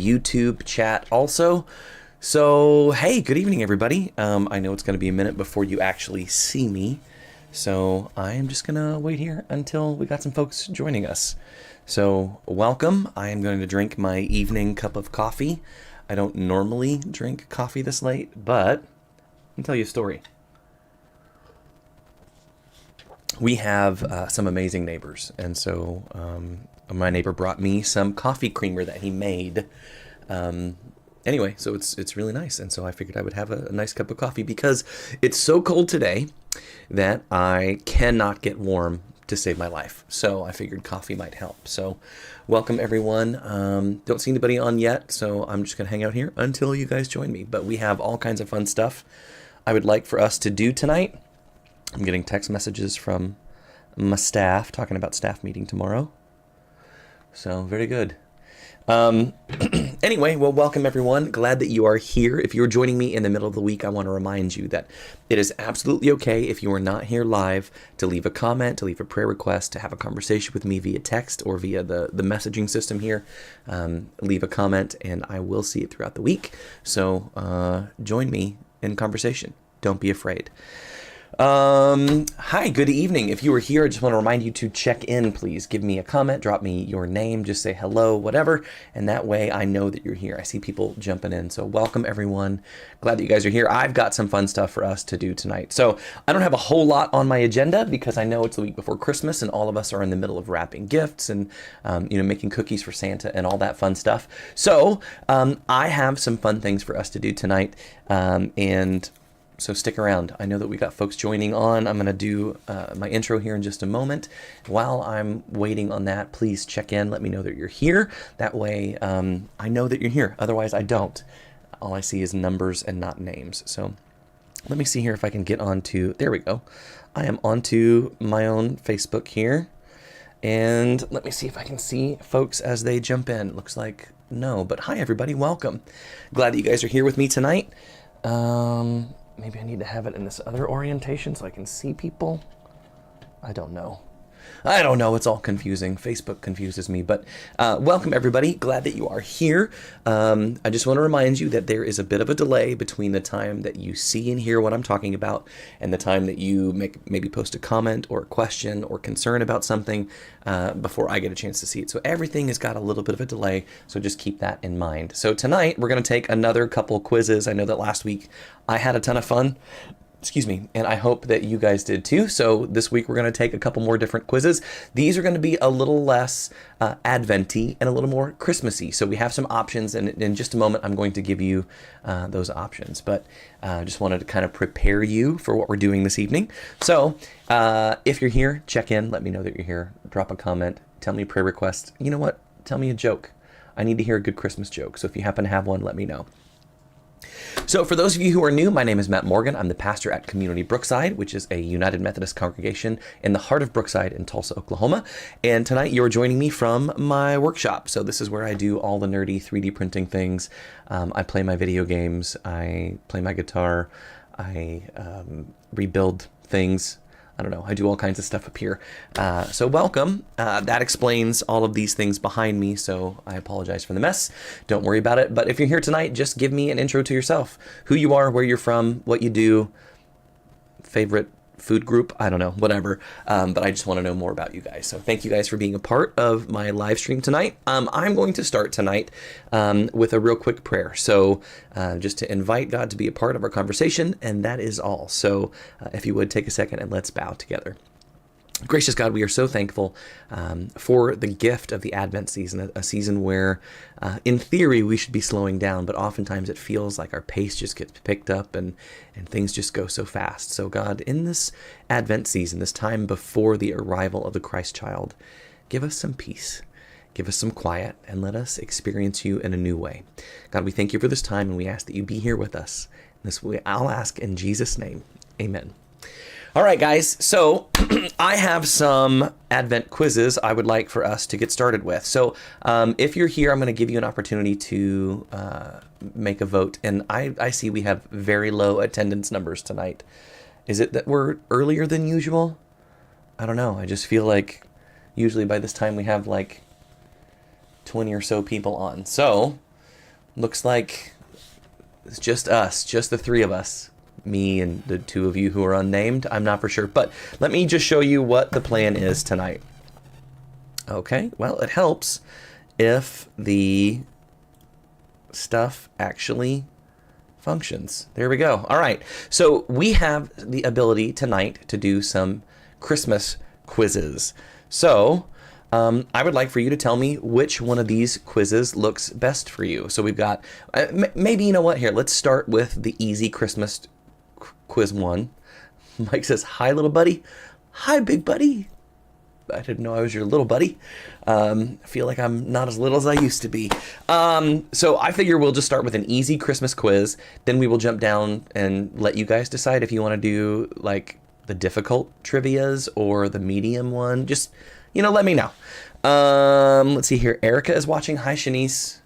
YouTube chat also. So, hey, good evening, everybody. I know it's going to be a minute before you actually see me, so I am just going to wait here until we got some folks joining us. So, welcome. I am going to drink my evening cup of coffee. I don't normally drink coffee this late, but let me tell you a story. We have some amazing neighbors, and so my neighbor brought me some coffee creamer that he made. Anyway, so it's really nice, and so I figured I would have a nice cup of coffee because it's so cold today that I cannot get warm to save my life. So I figured coffee might help. So welcome everyone. Don't see anybody on yet, so I'm just gonna hang out here until you guys join me. But we have all kinds of fun stuff I would like for us to do tonight. I'm getting text messages from my staff talking about staff meeting tomorrow. So very good. Anyway, well, welcome everyone. Glad that you are here. If you're joining me in the middle of the week, I want to remind you that it is absolutely okay if you are not here live to leave a comment, to leave a prayer request, to have a conversation with me via text or via the messaging system here. Leave a comment and I will see it throughout the week. So join me in conversation. Don't be afraid. Hi, good evening. If you are here, I just want to remind you to check in, please. Give me a comment, drop me your name, just say hello, whatever, and that way I know that you're here. I see people jumping in, so welcome everyone. Glad that you guys are here. I've got some fun stuff for us to do tonight. So I don't have a whole lot on my agenda because I know it's the week before Christmas and all of us are in the middle of wrapping gifts and, making cookies for Santa and all that fun stuff. So, I have some fun things for us to do tonight, so stick around. I know that we got folks joining on. I'm going to do my intro here in just a moment. While I'm waiting on that, please check in. Let me know that you're here. That way I know that you're here. Otherwise, I don't. All I see is numbers and not names. So let me see here if I can get onto... There we go. I am onto my own Facebook here. And let me see if I can see folks as they jump in. Looks like no. But hi, everybody. Welcome. Glad that you guys are here with me tonight. Maybe I need to have it in this other orientation so I can see people. I don't know. It's all confusing. Facebook confuses me, but welcome everybody. Glad that you are here. I just want to remind you that there is a bit of a delay between the time that you see and hear what I'm talking about and the time that you maybe post a comment or a question or concern about something before I get a chance to see it. So everything has got a little bit of a delay, so just keep that in mind. So tonight we're going to take another couple quizzes. I know that last week I had a ton of fun. Excuse me, and I hope that you guys did too. So this week we're going to take a couple more different quizzes. These are going to be a little less Advent-y and a little more Christmassy. So we have some options, and in just a moment I'm going to give you those options. But just wanted to kind of prepare you for what we're doing this evening. So if you're here, check in. Let me know that you're here. Drop a comment. Tell me a prayer request. You know what? Tell me a joke. I need to hear a good Christmas joke. So if you happen to have one, let me know. So for those of you who are new, my name is Matt Morgan. I'm the pastor at Community Brookside, which is a United Methodist congregation in the heart of Brookside in Tulsa, Oklahoma. And tonight you're joining me from my workshop. So this is where I do all the nerdy 3D printing things. I play my video games. I play my guitar. I rebuild things. I don't know. I do all kinds of stuff up here. So welcome. That explains all of these things behind me, so I apologize for the mess. Don't worry about it. But if you're here tonight, just give me an intro to yourself. Who you are, where you're from, what you do, favorite food group, I don't know, whatever. But I just want to know more about you guys. So thank you guys for being a part of my live stream tonight. I'm going to start tonight with a real quick prayer. So just to invite God to be a part of our conversation, and that is all. So if you would take a second and let's bow together. Gracious God, we are so thankful for the gift of the Advent season, a season where, in theory, we should be slowing down, but oftentimes it feels like our pace just gets picked up and things just go so fast. So God, in this Advent season, this time before the arrival of the Christ child, give us some peace, give us some quiet, and let us experience you in a new way. God, we thank you for this time, and we ask that you be here with us. This way, I'll ask in Jesus' name, amen. All right, guys, so I have some Advent quizzes I would like for us to get started with. So if you're here, I'm going to give you an opportunity to make a vote. And I see we have very low attendance numbers tonight. Is it that we're earlier than usual? I don't know. I just feel like usually by this time we have like 20 or so people on. So Looks like it's just us, just the three of us. Me and the two of you who are unnamed. I'm not for sure. But let me just show you what the plan is tonight. Okay, well, it helps if the stuff actually functions. There we go. All right, so we have the ability tonight to do some Christmas quizzes. So I would like for you to tell me which one of these quizzes looks best for you. So we've got, maybe, you know what, here, let's start with the easy Christmas quiz one. Mike says, hi, little buddy. Hi, big buddy. I didn't know I was your little buddy. I feel like I'm not as little as I used to be. So I figure we'll just start with an easy Christmas quiz. Then we will jump down and let you guys decide if you want to do like the difficult trivias or the medium one. Just, let me know. Let's see here. Erica is watching. Hi, Shanice.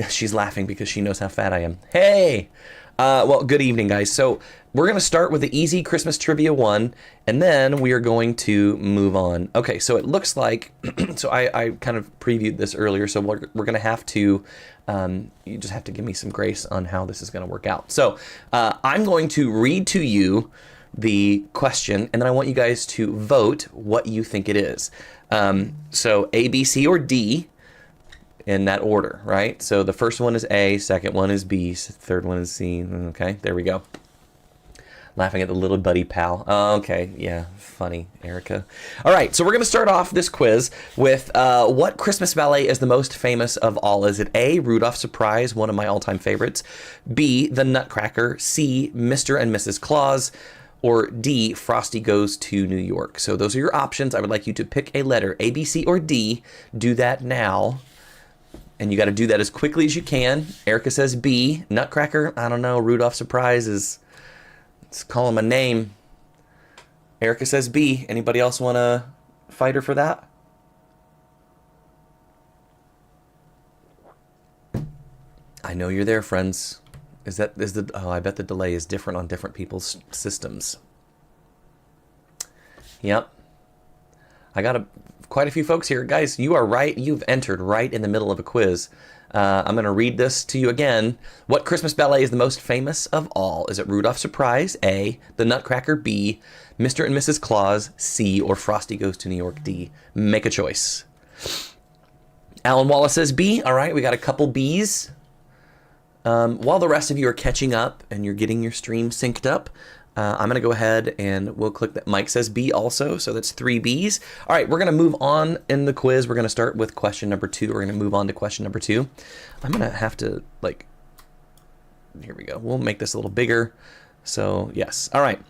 She's laughing because she knows how fat I am. Hey! Well, good evening, guys. So we're going to start with the easy Christmas trivia one, and then we are going to move on. Okay, so it looks like, so I kind of previewed this earlier, so we're going to have to, you just have to give me some grace on how this is going to work out. So I'm going to read to you the question, and then I want you guys to vote what you think it is. So A, B, C, or D, in that order, right? So the first one is A, second one is B, third one is C. Okay, there we go. Laughing at the little buddy pal. Okay, yeah, funny, Erica. All right, so we're going to start off this quiz with what Christmas ballet is the most famous of all? Is it A, Rudolph's Surprise, one of my all-time favorites, B, The Nutcracker, C, Mr. and Mrs. Claus, or D, Frosty Goes to New York? So those are your options. I would like you to pick a letter, A, B, C, or D. Do that now. And you got to do that as quickly as you can. Erica says B, Nutcracker. I don't know. Rudolph's Surprise is, let's call him a name. Erica says B. Anybody else want to fight her for that? I know you're there, friends. Oh, I bet the delay is different on different people's systems. Yep. I got quite a few folks here. Guys, you are right. You've entered right in the middle of a quiz. I'm going to read this to you again. What Christmas ballet is the most famous of all? Is it Rudolph's Surprise, A, The Nutcracker, B, Mr. and Mrs. Claus, C, or Frosty Goes to New York, D? Make a choice. Alan Wallace says B. All right, we got a couple Bs. While the rest of you are catching up and you're getting your stream synced up, I'm going to go ahead and we'll click that. Mike says B also, so that's 3 Bs. All right, we're going to move on in the quiz. We're going to start with question number 2. We're going to move on to question number 2. I'm going to have to, here we go. We'll make this a little bigger. So, yes. All right.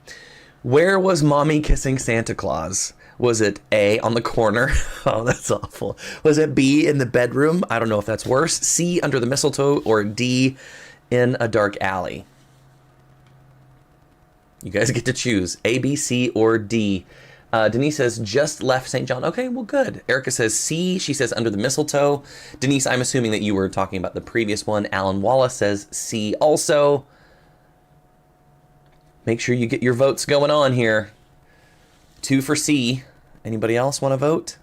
Where was Mommy kissing Santa Claus? Was it A, on the corner? Oh, that's awful. Was it B, in the bedroom? I don't know if that's worse. C, under the mistletoe? Or D, in a dark alley? You guys get to choose A, B, C, or D. Denise says, just left St. John. Okay, well, good. Erica says C. She says under the mistletoe. Denise, I'm assuming that you were talking about the previous one. Alan Wallace says C also. Make sure you get your votes going on here. 2 for C. Anybody else want to vote?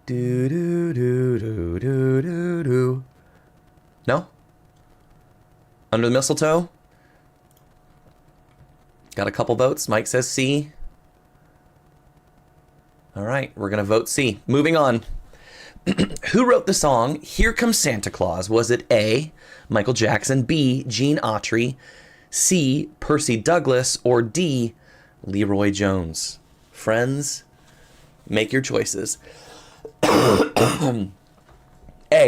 Do, do, do, do, do, do, do. No? Under the mistletoe? Got a couple votes. Mike says C. All right, we're going to vote C. Moving on. Who wrote the song Here Comes Santa Claus? Was it A, Michael Jackson, B, Gene Autry, C, Percy Douglas, or D, Leroy Jones? Friends, make your choices. A,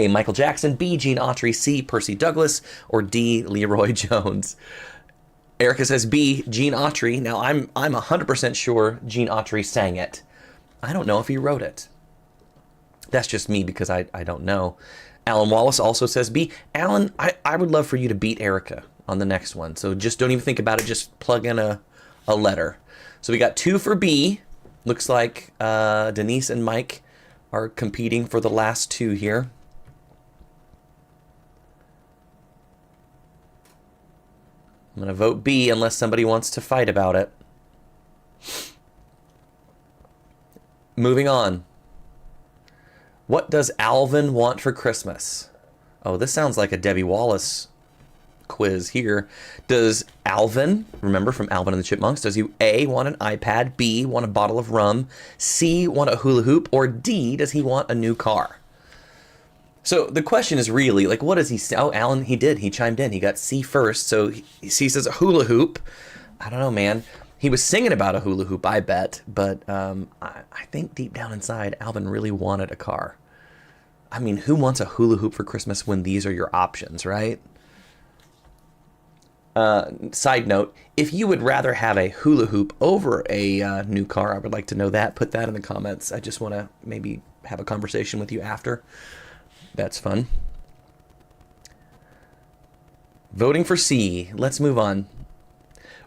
Michael Jackson, B, Gene Autry, C, Percy Douglas, or D, Leroy Jones? Erica says B, Gene Autry. Now, I'm 100% sure Gene Autry sang it. I don't know if he wrote it. That's just me because I don't know. Alan Wallace also says B. Alan, I would love for you to beat Erica on the next one. So just don't even think about it. Just plug in a letter. So we got 2 for B. Looks like Denise and Mike are competing for the last 2 here. I'm going to vote B unless somebody wants to fight about it. Moving on. What does Alvin want for Christmas? Oh, this sounds like a Debbie Wallace quiz here. Does Alvin, remember from Alvin and the Chipmunks, does he A, want an iPad, B, want a bottle of rum, C, want a hula hoop, or D, does he want a new car? So the question is really, like, what does he say? Oh, Alan, he did. He chimed in. He got C first. So he says a hula hoop. I don't know, man. He was singing about a hula hoop, I bet. But I think deep down inside, Alvin really wanted a car. I mean, who wants a hula hoop for Christmas when these are your options, right? Side note, if you would rather have a hula hoop over a new car, I would like to know that. Put that in the comments. I just want to maybe have a conversation with you after. That's fun. Voting for C. Let's move on.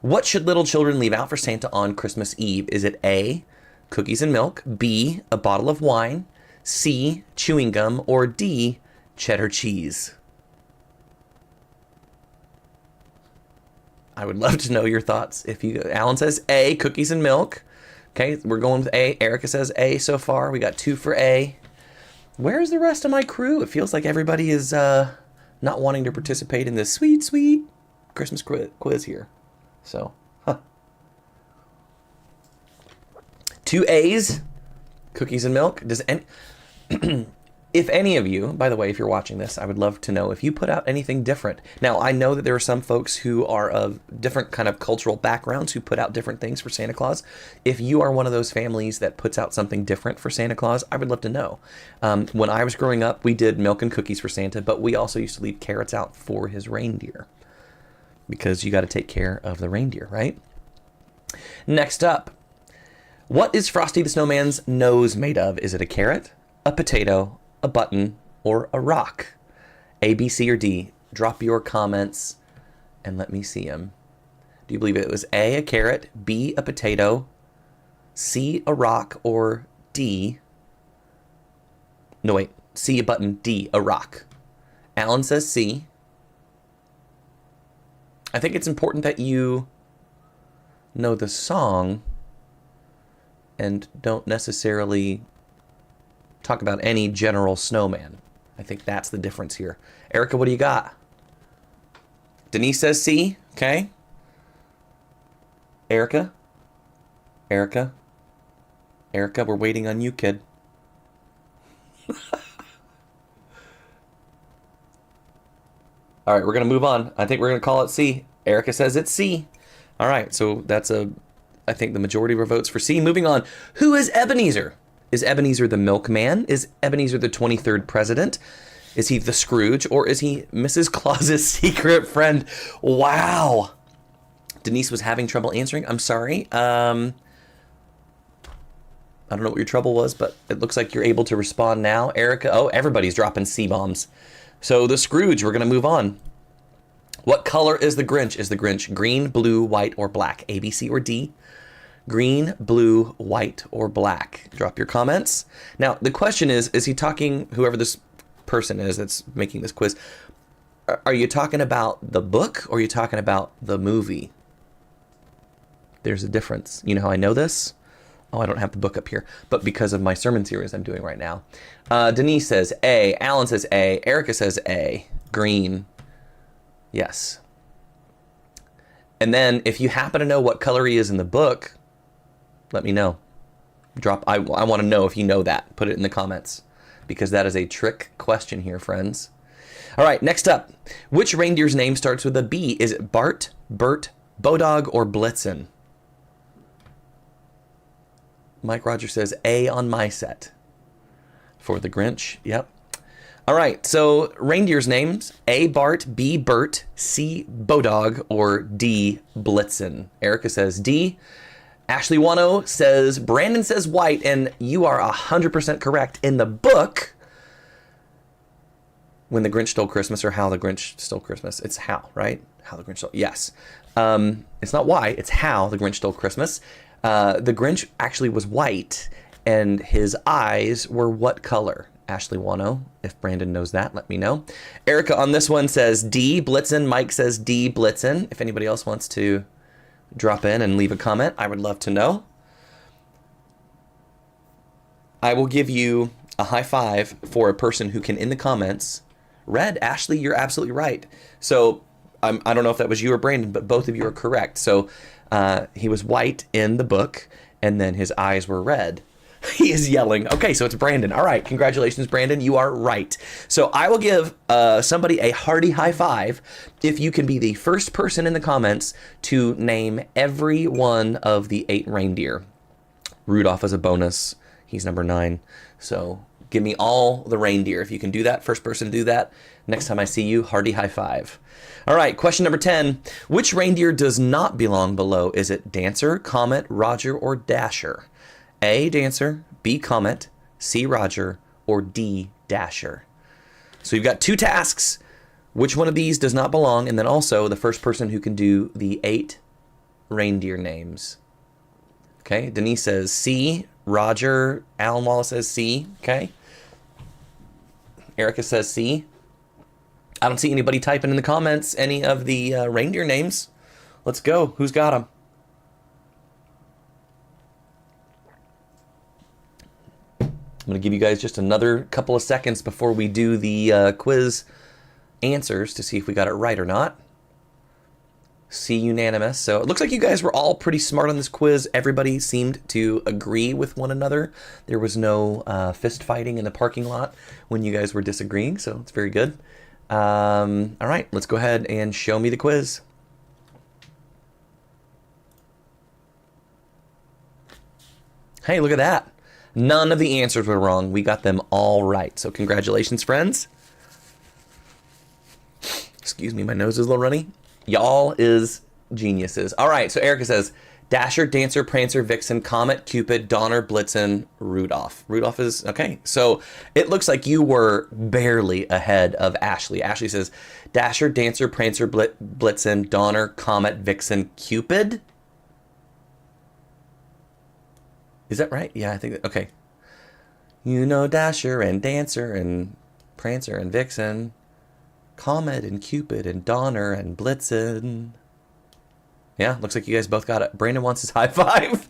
What should little children leave out for Santa on Christmas Eve? Is it A, cookies and milk, B, a bottle of wine, C, chewing gum, or D, cheddar cheese? I would love to know your thoughts. Alan says A, cookies and milk. Okay, we're going with A. Erica says A so far. We got 2 for A. Where's the rest of my crew? It feels like everybody is not wanting to participate in this sweet, sweet Christmas quiz here. So, 2 A's, cookies and milk. If any of you, by the way, if you're watching this, I would love to know if you put out anything different. Now, I know that there are some folks who are of different kind of cultural backgrounds who put out different things for Santa Claus. If you are one of those families that puts out something different for Santa Claus, I would love to know. When I was growing up, we did milk and cookies for Santa, but we also used to leave carrots out for his reindeer because you got to take care of the reindeer, right? Next up, what is Frosty the Snowman's nose made of? Is it a carrot, a potato, a button, or a rock? A, B, C, or D? Drop your comments and let me see them. Do you believe it was A, a carrot, B, a potato, C, a rock, or D? No, wait. C, a button, D, a rock. Alan says C. I think it's important that you know the song and don't necessarily talk about any general snowman. I think that's the difference here. Erica, what do you got? Denise says C. Okay. Erica, we're waiting on you, kid. All right, we're going to move on. I think we're going to call it C. Erica says it's C. All right, so that's I think the majority of our votes for C. Moving on. Who is Ebenezer? Is Ebenezer the milkman? Is Ebenezer the 23rd president? Is he the Scrooge? Or is he Mrs. Claus's secret friend? Wow. Denise was having trouble answering. I'm sorry. I don't know what your trouble was, but it looks like you're able to respond now. Erica, oh, everybody's dropping C-bombs. So the Scrooge, we're going to move on. What color is the Grinch? Is the Grinch green, blue, white, or black? A, B, C, or D? Green, blue, white, or black? Drop your comments. Now, the question is he talking, whoever this person is that's making this quiz, are you talking about the book or are you talking about the movie? There's a difference. You know how I know this? Oh, I don't have the book up here, but because of my sermon series I'm doing right now. Denise says A. Alan says A. Erica says A. Green. Yes. And then if you happen to know what color he is in the book, let me know. I want to know if you know that. Put it in the comments because that is a trick question here, friends. All right, next up. Which reindeer's name starts with a B? Is it Bart, Bert, Bodog, or Blitzen? Mike Rogers says A on my set. For the Grinch, yep. All right, so reindeer's names, A, Bart, B, Bert, C, Bodog, or D, Blitzen. Erica says D. Ashley Wano says, Brandon says white, and you are 100% correct. In the book, When the Grinch Stole Christmas, or How the Grinch Stole Christmas, it's how, right? How the Grinch Stole, yes. It's not why, it's how the Grinch Stole Christmas. The Grinch actually was white, and his eyes were what color? Ashley Wano, if Brandon knows that, let me know. Erica on this one says D, Blitzen. Mike says D, Blitzen. If anybody else wants to drop in and leave a comment, I would love to know. I will give you a high five for a person who can, in the comments, red. Ashley, you're absolutely right. So I don't know if that was you or Brandon, but both of you are correct. So he was white in the book, and then his eyes were red. He is yelling. Okay, so it's Brandon. All right, congratulations, Brandon. You are right. So I will give somebody a hearty high five if you can be the first person in the comments to name every one of the 8 reindeer. Rudolph is a bonus. He's number 9. So give me all the reindeer. If you can do that, first person to do that, next time I see you, hearty high five. All right, question number 10. Which reindeer does not belong below? Is it Dancer, Comet, Roger, or Dasher? A, Dancer, B, Comet, C, Roger, or D, Dasher. So you've got 2 tasks. Which one of these does not belong? And then also the first person who can do the 8 reindeer names. Okay, Denise says C, Roger, Alan Wallace says C, okay. Erica says C. I don't see anybody typing in the comments any of the reindeer names. Let's go. Who's got them? I'm going to give you guys just another couple of seconds before we do the quiz answers to see if we got it right or not. C, unanimous. So it looks like you guys were all pretty smart on this quiz. Everybody seemed to agree with one another. There was no fist fighting in the parking lot when you guys were disagreeing, so it's very good. All right, let's go ahead and show me the quiz. Hey, look at that. None of the answers were wrong. We got them all right. So congratulations, friends. Excuse me, my nose is a little runny. Y'all is geniuses. All right, so Erica says, Dasher, Dancer, Prancer, Vixen, Comet, Cupid, Donner, Blitzen, Rudolph. Rudolph is, okay. So it looks like you were barely ahead of Ashley. Ashley says, Dasher, Dancer, Prancer, Blitzen, Donner, Comet, Vixen, Cupid. Is that right? Yeah, I think that, okay. You know Dasher and Dancer and Prancer and Vixen, Comet and Cupid and Donner and Blitzen. Yeah, looks like you guys both got it. Brandon wants his high five.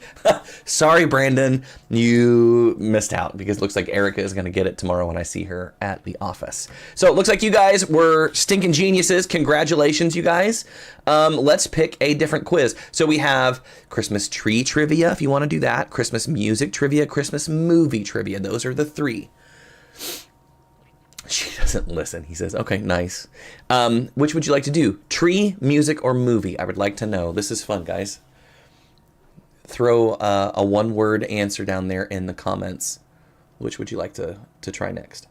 Sorry, Brandon, you missed out because it looks like Erica is going to get it tomorrow when I see her at the office. So it looks like you guys were stinking geniuses. Congratulations, you guys. Let's pick a different quiz. So we have Christmas tree trivia, if you want to do that, Christmas music trivia, Christmas movie trivia. Those are the 3. She doesn't listen. He says, okay, nice. Which would you like to do? Tree, music, or movie? I would like to know. This is fun, guys. Throw a one-word answer down there in the comments. Which would you like to try next?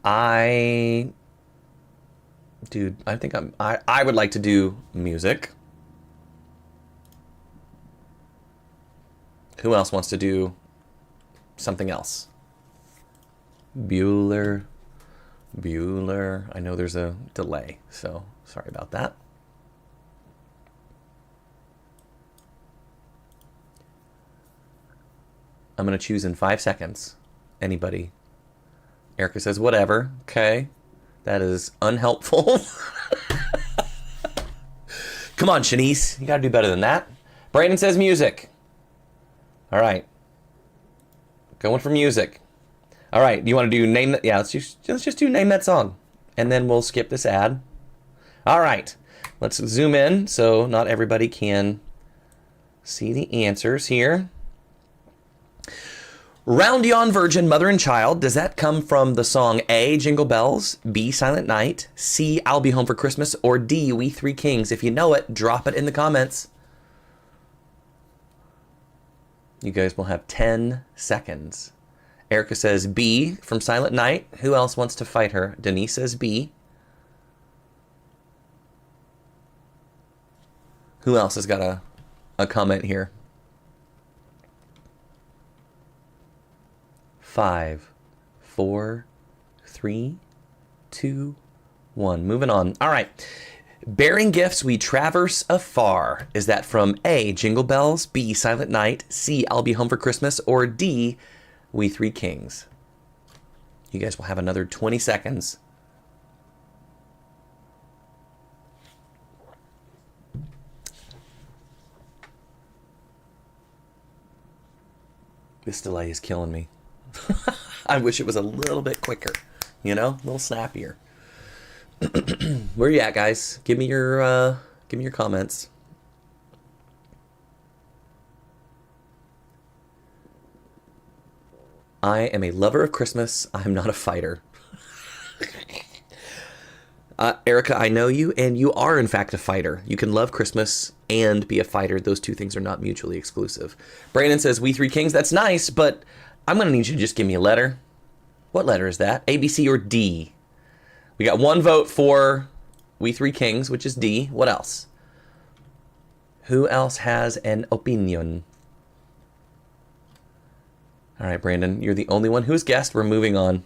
I think I would like to do music. Who else wants to do something else? Bueller. I know there's a delay, so sorry about that. I'm going to choose in 5 seconds. Anybody? Erica says, whatever. Okay. That is unhelpful. Come on, Shanice. You got to do better than that. Brandon says music. All right. Going for music. All right. You want to do name that? Yeah, let's just do name that song. And then we'll skip this ad. All right. Let's zoom in so not everybody can see the answers here. Round Yon Virgin, Mother and Child. Does that come from the song A, Jingle Bells, B, Silent Night, C, I'll Be Home for Christmas, or D, We Three Kings? If you know it, drop it in the comments. You guys will have 10 seconds. Erica says B from Silent Night. Who else wants to fight her? Denise says B. Who else has got a comment here? 5, 4, 3, 2, 1. Moving on. All right. Bearing gifts we traverse afar. Is that from A, Jingle Bells, B, Silent Night, C, I'll Be Home for Christmas, or D, We Three Kings? You guys will have another 20 seconds. This delay is killing me. I wish it was a little bit quicker, you know, a little snappier. Where you at, guys? Give me your comments. I am a lover of Christmas. I'm not a fighter. Erica, I know you, and you are, in fact, a fighter. You can love Christmas and be a fighter. Those two things are not mutually exclusive. Brandon says, We Three Kings. That's nice, but I'm going to need you to just give me a letter. What letter is that? A, B, C, or D? We got one vote for We Three Kings, which is D. What else? Who else has an opinion? All right, Brandon, you're the only one who's guessed. We're moving on.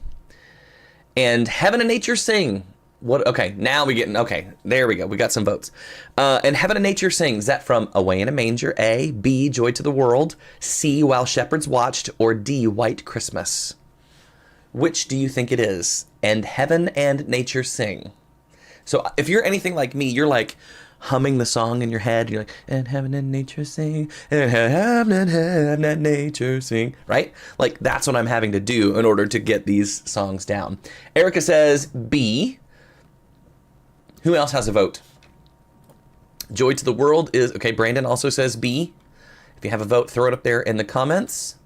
And Heaven and Nature Sing. What? Okay, now we get. Okay, there we go. We got some votes. And Heaven and Nature Sing. Is that from Away in a Manger? A, B, Joy to the World, C, While Shepherds Watched, or D, White Christmas? Which do you think it is? And Heaven and Nature Sing. So if you're anything like me, you're like humming the song in your head. You're like, and Heaven and Nature Sing, and Heaven and Nature Sing, right? Like that's what I'm having to do in order to get these songs down. Erica says B. Who else has a vote? Joy to the World is, okay, Brandon also says B. If you have a vote, throw it up there in the comments.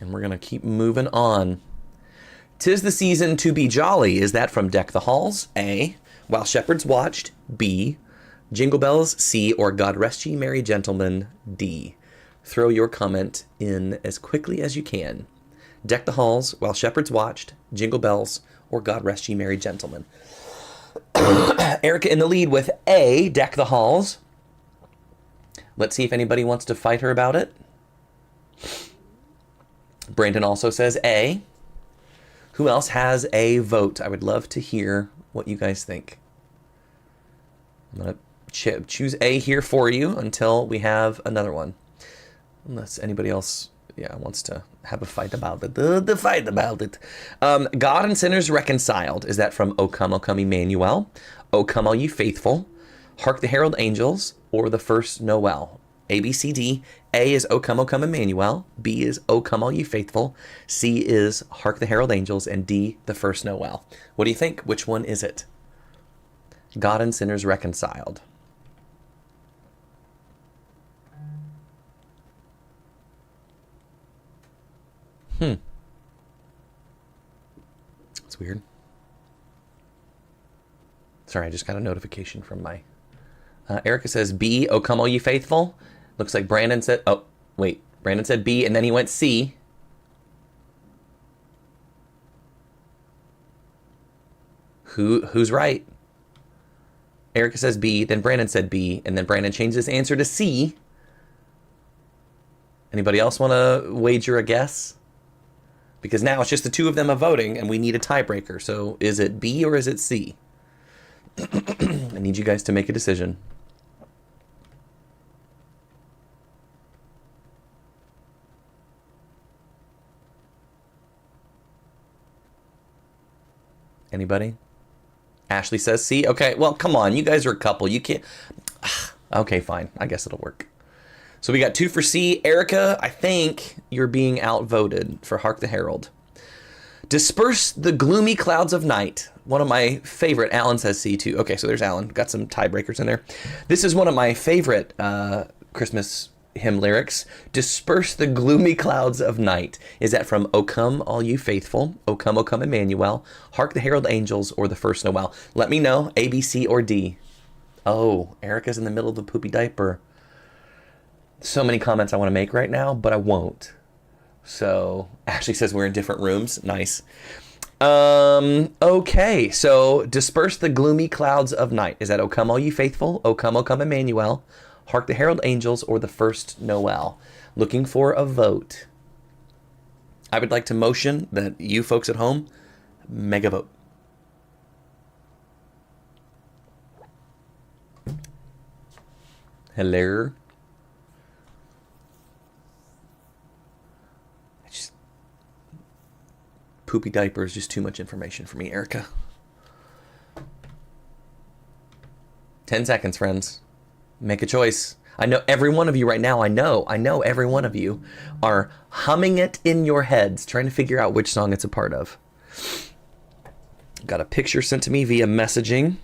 And we're going to keep moving on. 'Tis the Season to Be Jolly. Is that from Deck the Halls? A. While Shepherds Watched? B. Jingle Bells? C. Or God Rest Ye Merry Gentlemen? D. Throw your comment in as quickly as you can. Deck the Halls, While Shepherds Watched, Jingle Bells, or God Rest Ye Merry Gentlemen. Erica in the lead with A, Deck the Halls. Let's see if anybody wants to fight her about it. Brandon also says A. Who else has a vote? I would love to hear what you guys think. I'm going to choose A here for you until we have another one. Unless anybody else wants to have a fight about it. The fight about it. God and Sinners Reconciled. Is that from O Come, Emmanuel? O Come, All Ye Faithful? Hark the Herald Angels? Or The First Noel? A, B, C, D. A is O Come, Emmanuel. B is O Come, All Ye Faithful. C is Hark the Herald Angels. And D, The First Noel. What do you think? Which one is it? God and Sinners Reconciled. That's weird. Sorry, I just got a notification from my... Erica says B, O Come All Ye Faithful. Looks like Brandon said... Oh, wait. Brandon said B, and then he went C. Who's right? Erica says B, then Brandon said B, and then Brandon changed his answer to C. Anybody else want to wager a guess? Because now it's just the two of them voting, and we need a tiebreaker. So is it B or is it C? I need you guys to make a decision. Anybody? Ashley says C. Okay, well, come on. You guys are a couple. You can't... Okay, fine. I guess it'll work. So we got 2 for C. Erica, I think you're being outvoted for Hark the Herald. Disperse the gloomy clouds of night. One of my favorite. Alan says C too. Okay, so there's Alan. Got some tiebreakers in there. This is one of my favorite Christmas hymn lyrics. Disperse the gloomy clouds of night. Is that from O Come, All You Faithful? O Come, Emmanuel? Hark the Herald Angels, or The First Noel? Let me know. A, B, C, or D. Oh, Erica's in the middle of the poopy diaper. So many comments I want to make right now, but I won't. So Ashley says we're in different rooms. Nice. Okay, so disperse the gloomy clouds of night. Is that O Come All Ye Faithful? O Come, Emmanuel? Hark the Herald Angels, or The First Noel? Looking for a vote. I would like to motion that you folks at home make a vote. Hello. Poopy diaper is just too much information for me, Erica. 10 seconds, friends. Make a choice. I know every one of you right now, I know every one of you are humming it in your heads, trying to figure out which song it's a part of. Got a picture sent to me via messaging.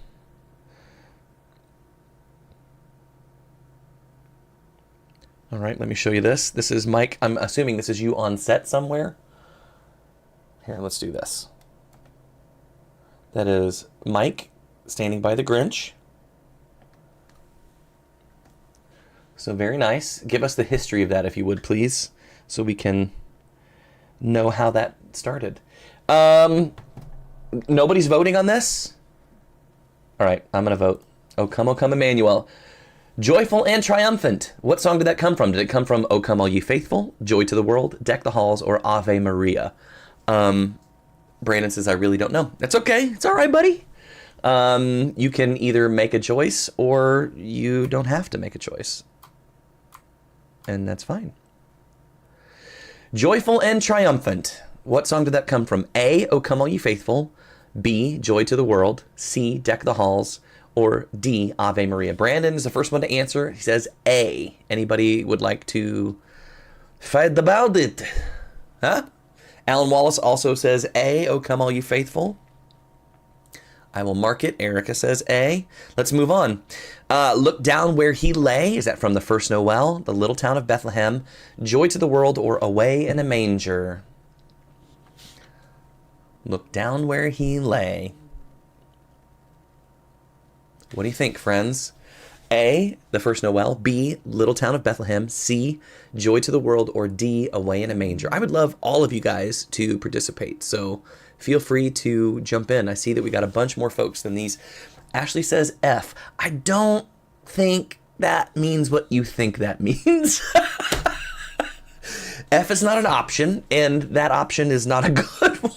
All right, let me show you this. This is Mike. I'm assuming this is you on set somewhere. Here, let's do this. That is Mike standing by the Grinch. So very nice. Give us the history of that, if you would, please, so we can know how that started. Nobody's voting on this? All right, I'm going to vote. O Come, Emmanuel. Joyful and triumphant. What song did that come from? Did it come from O Come All Ye Faithful, Joy to the World, Deck the Halls, or Ave Maria? Brandon says, I really don't know. That's okay. It's all right, buddy. You can either make a choice or you don't have to make a choice. And that's fine. Joyful and triumphant. What song did that come from? A, O Come All Ye Faithful. B, Joy to the World. C, Deck the Halls. Or D, Ave Maria. Brandon is the first one to answer. He says A. Anybody would like to fight about it? Huh? Alan Wallace also says A, O Come All You Faithful. I will mark it. Erica says A. Let's move on. Look Down Where He Lay. Is that from the First Noel, The Little Town of Bethlehem, Joy to the World, or Away in a Manger? Look Down Where He Lay. What do you think, friends? A, The First Noel. B, Little Town of Bethlehem. C, Joy to the World. Or D, Away in a Manger. I would love all of you guys to participate, so feel free to jump in. I see that we got a bunch more folks than these. Ashley says F. I don't think that means what you think that means. F is not an option, and that option is not a good one.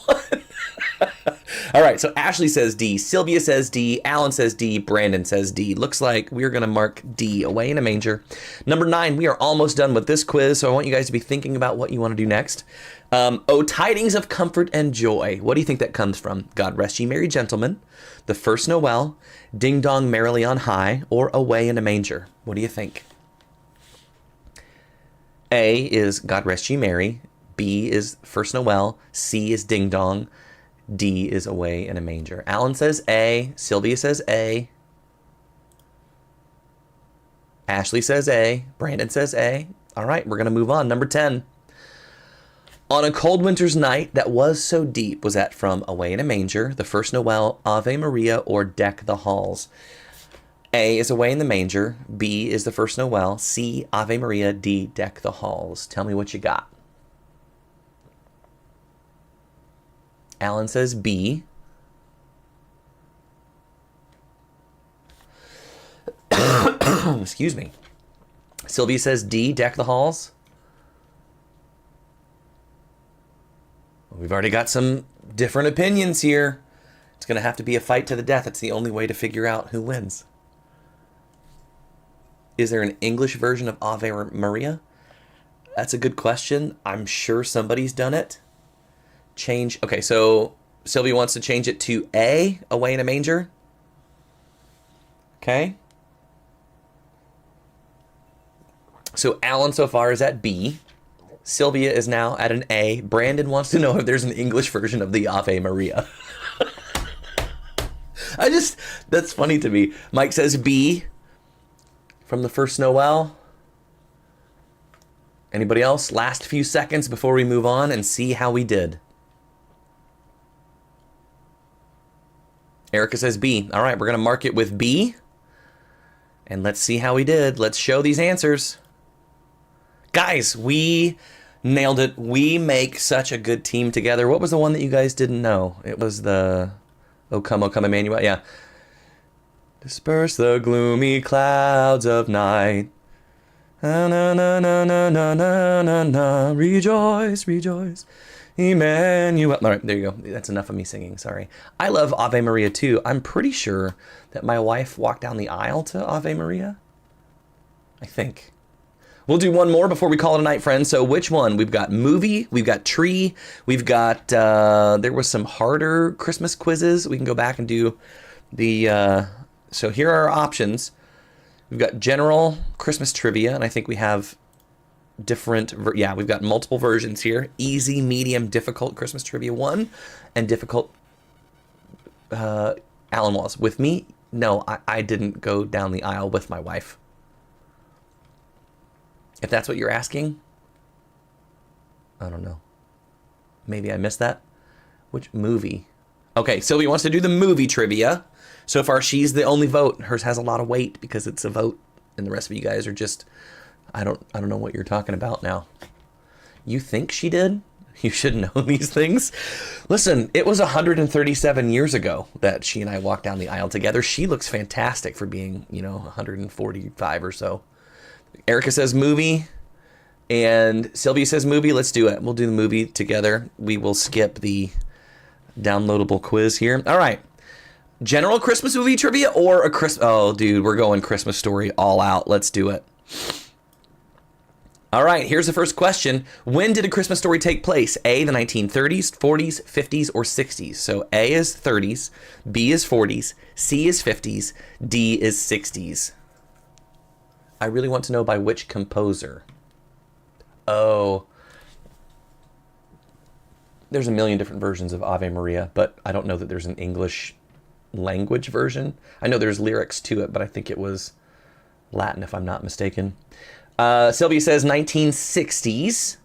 All right, so Ashley says D, Sylvia says D, Alan says D, Brandon says D. Looks like we're going to mark D, Away in a Manger. Number 9, we are almost done with this quiz, so I want you guys to be thinking about what you want to do next. Oh, Tidings of Comfort and Joy. What do you think that comes from? God Rest Ye Merry Gentlemen, The First Noel, Ding Dong Merrily on High, or Away in a Manger? What do you think? A is God Rest Ye Merry, B is First Noel, C is Ding Dong, D is Away in a Manger. Alan says A. Sylvia says A. Ashley says A. Brandon says A. All right, we're going to move on. Number 10. On a Cold Winter's Night That Was So Deep. Was that from Away in a Manger, The First Noel, Ave Maria, or Deck the Halls? A is Away in the Manger. B is The First Noel. C, Ave Maria. D, Deck the Halls. Tell me what you got. Alan says B. Excuse me. Sylvia says D, Deck the Halls. We've already got some different opinions here. It's going to have to be a fight to the death. It's the only way to figure out who wins. Is there an English version of Ave Maria? That's a good question. I'm sure somebody's done it. Change. Okay, so Sylvia wants to change it to A, Away in a Manger. Okay. So Alan so far is at B. Sylvia is now at an A. Brandon wants to know if there's an English version of the Ave Maria. That's funny to me. Mike says B from The First Noel. Anybody else? Last few seconds before we move on and see how we did. Erica says B. All right, we're going to mark it with B. And let's see how we did. Let's show these answers. Guys, we nailed it. We make such a good team together. What was the one that you guys didn't know? It was the O Come, Emmanuel. Yeah. Disperse the gloomy clouds of night. Na na na na na na na na na. Rejoice, rejoice. Emmanuel. All right, there you go. That's enough of me singing. Sorry. I love Ave Maria too. I'm pretty sure that my wife walked down the aisle to Ave Maria. I think. We'll do one more before we call it a night, friends. So which one? We've got movie, we've got tree, we've got, there was some harder Christmas quizzes. We can go back and do the, so here are our options. We've got general Christmas trivia, and I think we have different, we've got multiple versions here. Easy, medium, difficult Christmas trivia 1, and difficult Alan Wallace. With me, no, I didn't go down the aisle with my wife. If that's what you're asking, I don't know. Maybe I missed that. Which movie? Okay, Sylvia wants to do the movie trivia. So far, she's the only vote. Hers has a lot of weight because it's a vote, and the rest of you guys are just, I don't know what you're talking about now. You think she did? You should know these things. Listen, it was 137 years ago that she and I walked down the aisle together. She looks fantastic for being, 145 or so. Erica says movie, and Sylvia says movie. Let's do it. We'll do the movie together. We will skip the downloadable quiz here. All right. General Christmas movie trivia or a Christmas... Oh, dude, we're going Christmas Story all out. Let's do it. All right, here's the first question. When did A Christmas Story take place? A, the 1930s, 40s, 50s, or 60s? So A is 30s, B is 40s, C is 50s, D is 60s. I really want to know by which composer. Oh. There's a million different versions of Ave Maria, but I don't know that there's an English language version. I know there's lyrics to it, but I think it was Latin, if I'm not mistaken. Sylvia says 1960s.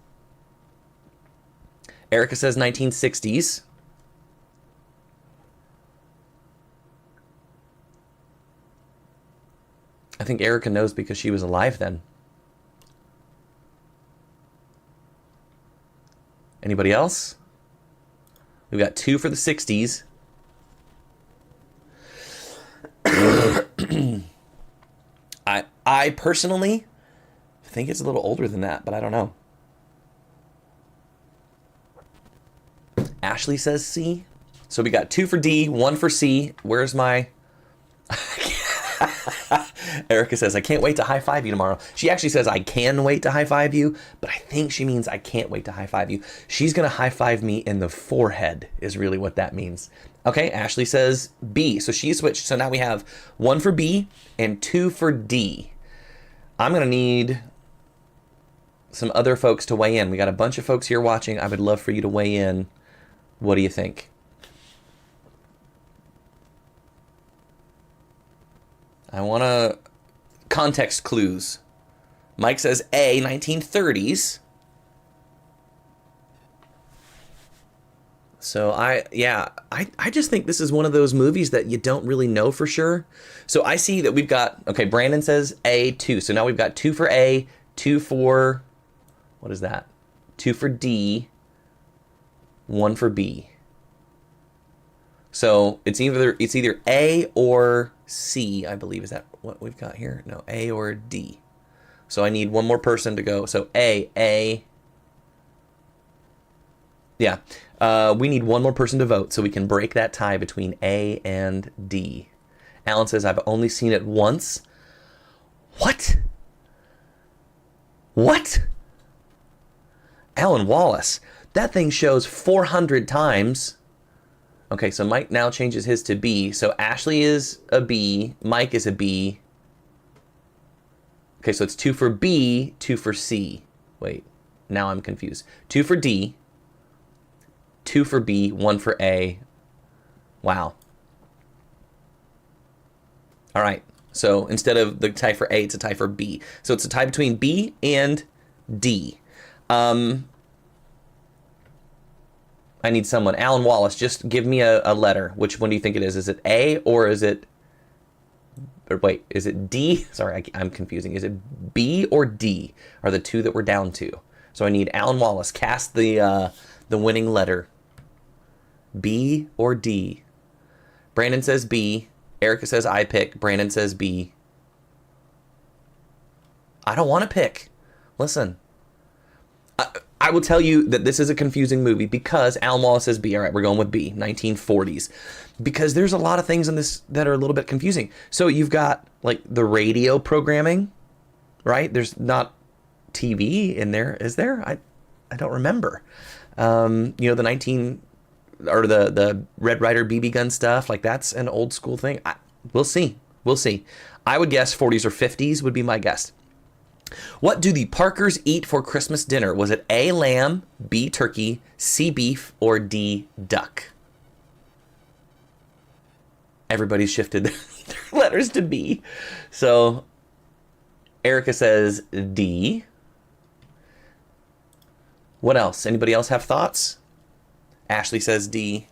Erica says 1960s. I think Erica knows because she was alive then. Anybody else? We've got 2 for the 60s. I personally think it's a little older than that, but I don't know. Ashley says C. So we got 2 for D, 1 for C. Where's my... Erica says, I can't wait to high-five you tomorrow. She actually says, I can wait to high-five you, but I think she means I can't wait to high-five you. She's going to high-five me in the forehead is really what that means. Okay, Ashley says B. So she switched. So now we have 1 for B and 2 for D. I'm going to need some other folks to weigh in. We got a bunch of folks here watching. I would love for you to weigh in. What do you think? I want to context clues. Mike says A, 1930s. So I just think this is one of those movies that you don't really know for sure. So I see that we've got, okay, Brandon says A, 2. So now we've got 2 for A, 2 for, what is that? 2 for D, 1 for B. So it's either A or C, I believe. Is that what we've got here? No, A or D. So I need one more person to go. So A. Yeah. We need one more person to vote so we can break that tie between A and D. Alan says, I've only seen it once. What? Alan Wallace. That thing shows 400 times. Okay, so Mike now changes his to B. So Ashley is a B. Mike is a B. Okay, so it's 2 for B, 2 for C. Wait, now I'm confused. 2 for D, 2 for B, 1 for A. Wow. All right, so instead of the tie for A, it's a tie for B. So it's a tie between B and D. I need someone. Alan Wallace, just give me a letter. Which one do you think it is? Is it A or is it... Or wait, is it D? Sorry, I'm confusing. Is it B or D are the two that we're down to? So I need Alan Wallace. Cast the winning letter. B or D? Brandon says B. Erica says I pick. Brandon says B. I don't want to pick. Listen. I will tell you that this is a confusing movie because Alan Wallace says B. All right, we're going with B, 1940s. Because there's a lot of things in this that are a little bit confusing. So you've got, like, the radio programming, right? There's not TV in there, is there? I don't remember. The the Red Ryder BB gun stuff, like, that's an old school thing. We'll see. I would guess 40s or 50s would be my guess. What do the Parkers eat for Christmas dinner? Was it A, lamb, B, turkey, C, beef, or D, duck? Everybody's shifted their letters to B. So Erica says D. What else? Anybody else have thoughts? Ashley says D.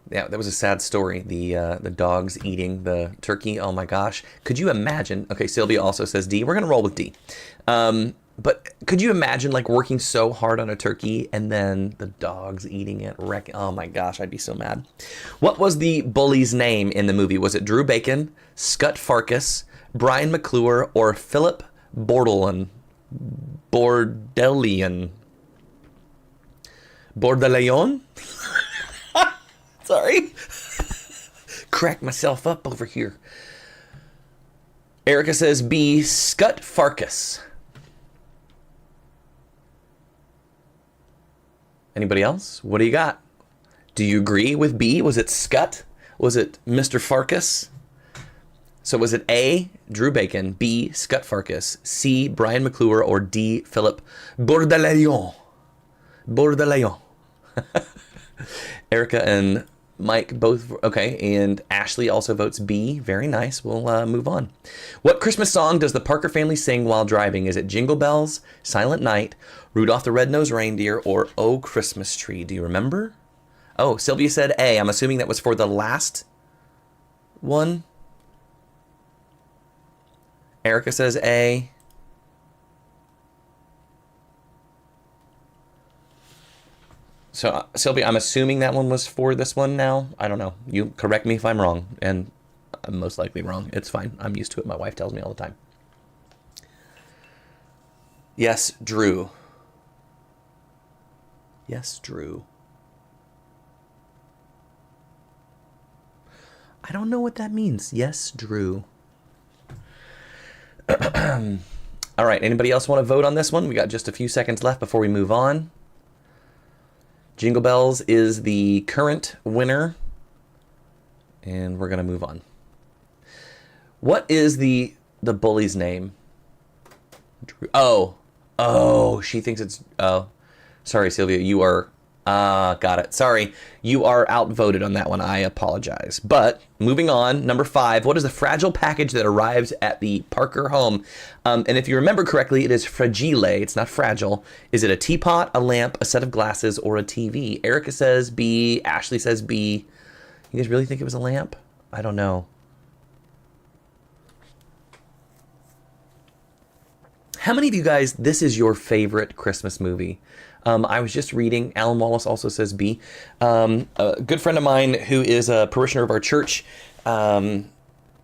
Yeah, that was a sad story. The dogs eating the turkey. Oh my gosh. Could you imagine? Okay, Sylvia also says D. We're going to roll with D. But could you imagine like working so hard on a turkey and then the dogs eating it? Oh my gosh, I'd be so mad. What was the bully's name in the movie? Was it Drew Bacon, Scut Farkas, Brian McClure, or Philip Bordeleon? Bordeleon? Sorry. Crack myself up over here. Erica says B, Scut Farkas. Anybody else? What do you got? Do you agree with B? Was it Scut? Was it Mr. Farkas? So was it A, Drew Bacon, B, Scut Farkas, C, Brian McClure, or D, Philip Bordeleon? Bordeleon. Erica and Mike both, okay, and Ashley also votes B. Very nice. We'll move on. What Christmas song does the Parker family sing while driving? Is it Jingle Bells, Silent Night, Rudolph the Red-Nosed Reindeer, or Oh Christmas Tree? Do you remember? Oh, Sylvia said A. I'm assuming that was for the last one. Erica says A. So, Sylvia, I'm assuming that one was for this one now. I don't know. You correct me if I'm wrong, and I'm most likely wrong. It's fine. I'm used to it. My wife tells me all the time. Yes, Drew. Yes, Drew. I don't know what that means. Yes, Drew. All right. Anybody else want to vote on this one? We got just a few seconds left before we move on. Jingle Bells is the current winner, and we're going to move on. What is the bully's name? Drew. Oh, she thinks it's, oh, sorry, Sylvia, you are, got it. Sorry, you are outvoted on that one. I apologize. But moving on, number 5, what is the fragile package that arrives at the Parker home? And if you remember correctly, it is fragile. It's not fragile. Is it a teapot, a lamp, a set of glasses, or a TV? Erica says B. Ashley says B. You guys really think it was a lamp? I don't know. How many of you guys, this is your favorite Christmas movie? I was just reading, Alan Wallace also says B. A good friend of mine who is a parishioner of our church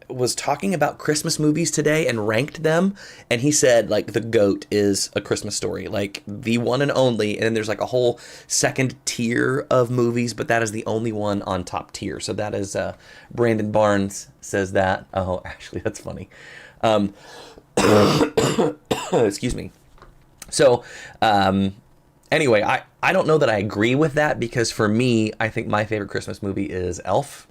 was talking about Christmas movies today and ranked them. And he said, like, The GOAT is A Christmas Story, like the one and only. And then there's like a whole second tier of movies, but that is the only one on top tier. So that is, Brandon Barnes says that. Oh, actually, that's funny. Excuse me. So, anyway, I don't know that I agree with that, because for me, I think my favorite Christmas movie is Elf.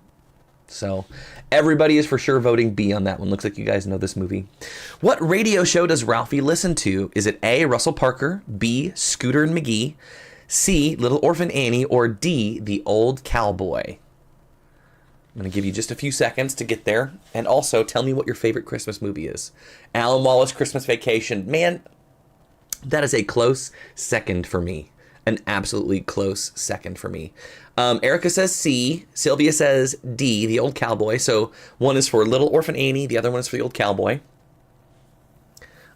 So everybody is for sure voting B on that one. Looks like you guys know this movie. What radio show does Ralphie listen to? Is it A, Russell Parker, B, Scooter and McGee, C, Little Orphan Annie, or D, The Old Cowboy? I'm going to give you just a few seconds to get there. And also, tell me what your favorite Christmas movie is. Alan Wallace, Christmas Vacation. Man, that is a close second for me. An absolutely close second for me. Erica says C. Sylvia says D, The Old Cowboy. So one is for Little Orphan Annie. The other one is for The Old Cowboy.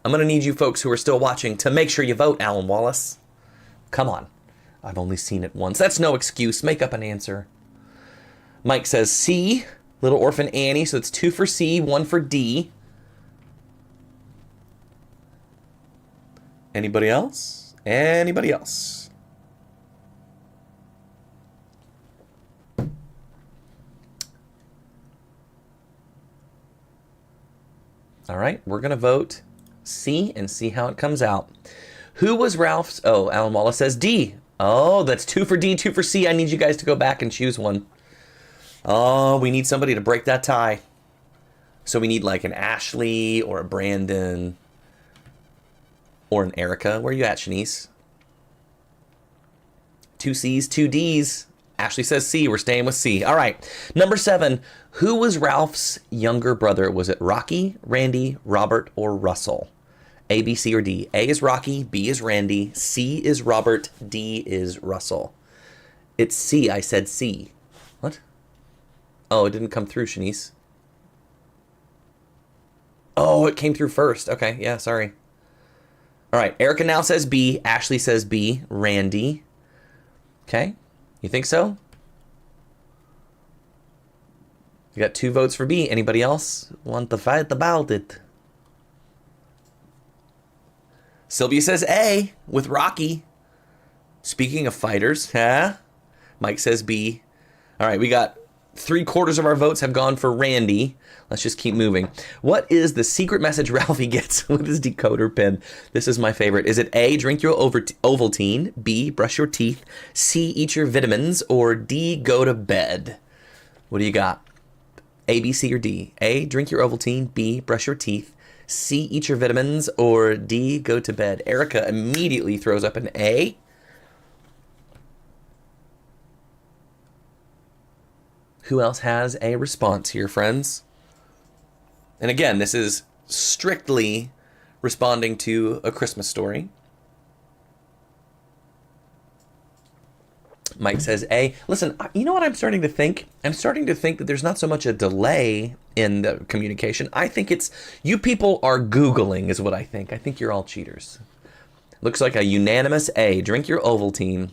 I'm going to need you folks who are still watching to make sure you vote, Alan Wallace. Come on. I've only seen it once. That's no excuse. Make up an answer. Mike says C, Little Orphan Annie. So it's 2 for C, 1 for D. Anybody else? Anybody else? All right, we're going to vote C and see how it comes out. Who was Ralph's... Oh, Alan Wallace says D. Oh, that's 2 for D, 2 for C. I need you guys to go back and choose one. Oh, we need somebody to break that tie. So we need like an Ashley or a Brandon or an Erica. Where are you at, Shanice? 2 C's, 2 D's. Ashley says C. We're staying with C. All right. Number 7. Who was Ralph's younger brother? Was it Rocky, Randy, Robert, or Russell? A, B, C, or D? A is Rocky, B is Randy, C is Robert, D is Russell. It's C. I said C. What? Oh, it didn't come through, Shanice. Oh, it came through first. Okay, yeah, sorry. All right, Erica now says B. Ashley says B. Randy. Okay, you think so? You got 2 votes for B. Anybody else want to fight about it? Sylvia says A with Rocky. Speaking of fighters, huh? Mike says B. All right, we got 3/4 of our votes have gone for Randy. Let's just keep moving. What is the secret message Ralphie gets with his decoder pin? This is my favorite. Is it A, drink your Ovaltine, B, brush your teeth, C, eat your vitamins, or D, go to bed? What do you got? A, B, C, or D? A, drink your Ovaltine, B, brush your teeth, C, eat your vitamins, or D, go to bed? Erica immediately throws up an A. Who else has a response here, friends? And again, this is strictly responding to A Christmas Story. Mike says A. Listen, you know what I'm starting to think? I'm starting to think that there's not so much a delay in the communication. I think it's you people are Googling is what I think. I think you're all cheaters. Looks like a unanimous A. Drink your Ovaltine.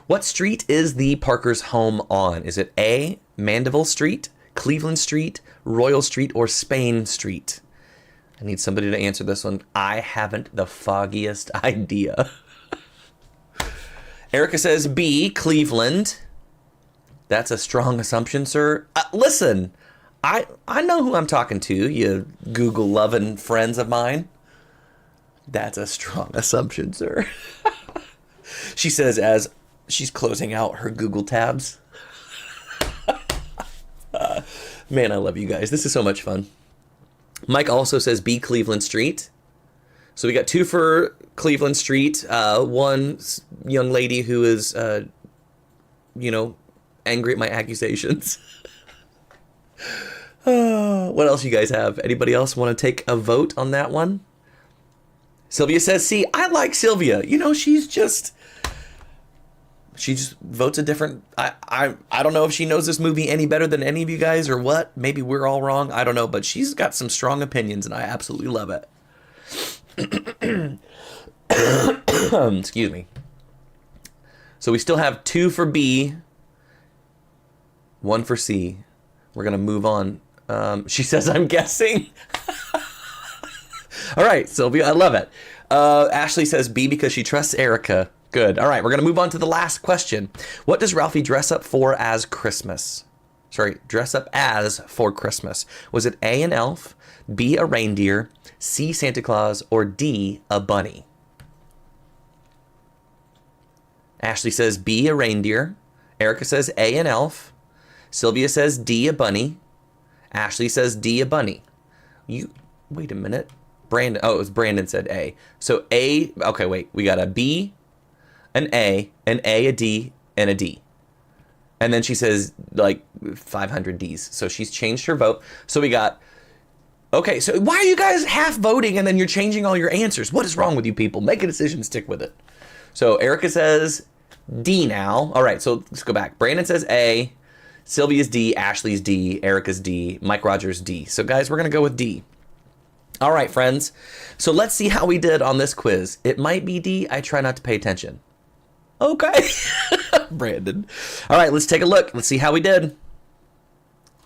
What street is the Parkers' home on? Is it A, Mandeville Street, Cleveland Street, Royal Street, or Spain Street? I need somebody to answer this one. I haven't the foggiest idea. Erica says B, Cleveland. That's a strong assumption, sir. Listen, I know who I'm talking to, you Google-loving friends of mine. That's a strong assumption, sir. She says as she's closing out her Google tabs. Man, I love you guys. This is so much fun. Mike also says B, Cleveland Street. So we got 2 for Cleveland Street. One young lady who is, angry at my accusations. What else you guys have? Anybody else want to take a vote on that one? Sylvia says C. I like Sylvia. She just votes a different. I don't know if she knows this movie any better than any of you guys or what. Maybe we're all wrong. I don't know, but she's got some strong opinions, and I absolutely love it. Excuse me. So we still have 2 for B, 1 for C. We're gonna move on. She says I'm guessing. All right, Sylvia, I love it. Ashley says B because she trusts Erica. Good. All right, we're gonna move on to the last question. What does Ralphie dress up as for Christmas? Was it A, an elf, B, a reindeer, C, Santa Claus, or D, a bunny? Ashley says B, a reindeer. Erica says A, an elf. Sylvia says D, a bunny. Ashley says D, a bunny. Wait a minute. Brandon, it was Brandon said A. So A, okay, wait. We got a B, an A, a D, and a D. And then she says like 500 Ds. So she's changed her vote. So we got, okay, so why are you guys half voting and then you're changing all your answers? What is wrong with you people? Make a decision, stick with it. So Erica says D now. All right, so let's go back. Brandon says A, Sylvia's D, Ashley's D, Erica's D, Mike Rogers D. So guys, we're gonna go with D. All right, friends. So let's see how we did on this quiz. It might be D. I try not to pay attention. Okay. Brandon. All right, let's take a look. Let's see how we did.